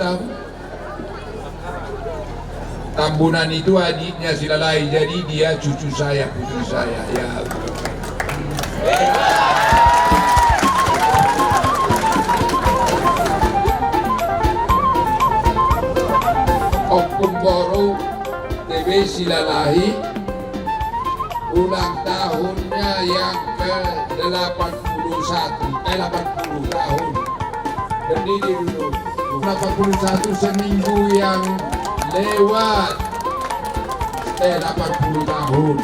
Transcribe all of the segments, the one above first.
tahu. Tambunan itu adiknya si Lalai, jadi dia cucu saya, putri saya. Ya. Opung Boro TB Silalahi ulang tahunnya yang ke-81, 80 tahun. Berdiri dulu. 81 seminggu yang lewat 80 tahun.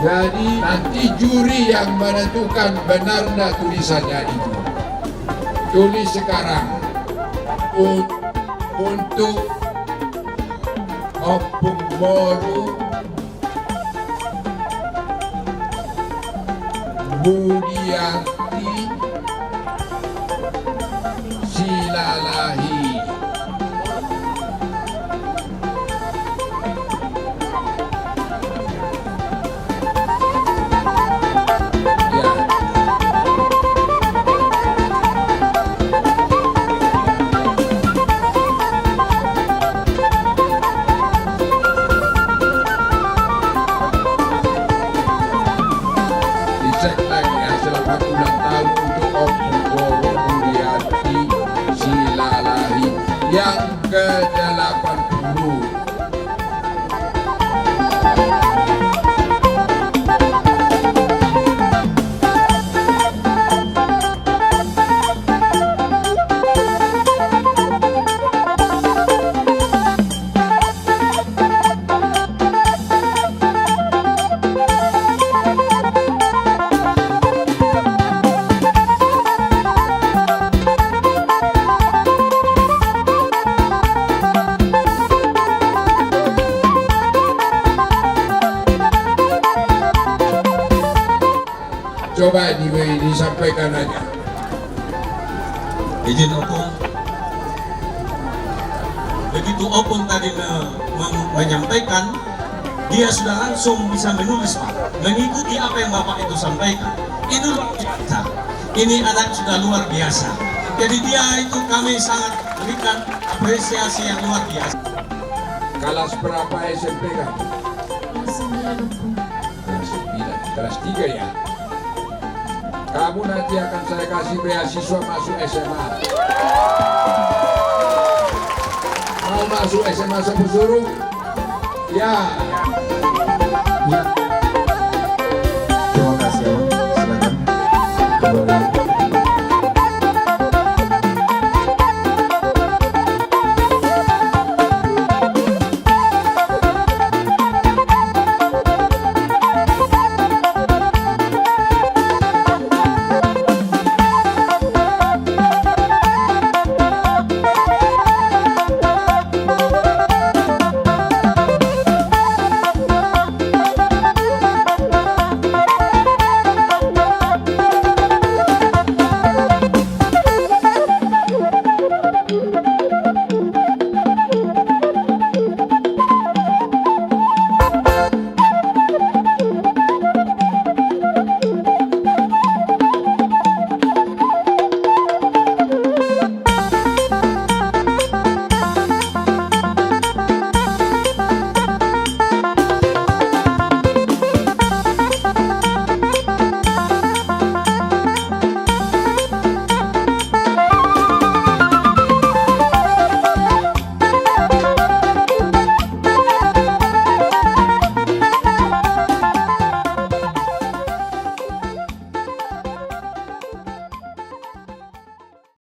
Jadi nanti juri yang menentukan benarnya tulisannya itu. Tulis sekarang untuk Opung Boro Budiati Silalahi. Ya. Dicek lagi ya, selamat ulang tahun untuk Opung Boro Budiati Silalahi yang ke-80. Coba disampaikan aja. Izin Opung. Begitu Opung tadi menyampaikan, dia sudah langsung bisa menulis, Pak, mengikuti apa yang Bapak itu sampaikan. Ini luar biasa. Ini anak sudah luar biasa. Jadi dia itu kami sangat berikan apresiasi yang luar biasa. Kelas berapa SMP kan? Kelas 9. Kelas 9, kelas 3 ya. Kamu nanti akan saya kasih beasiswa masuk SMA. Mau masuk SMA Sepusuru? Ya. Ya. Terima kasih, Om. Silakan kembali.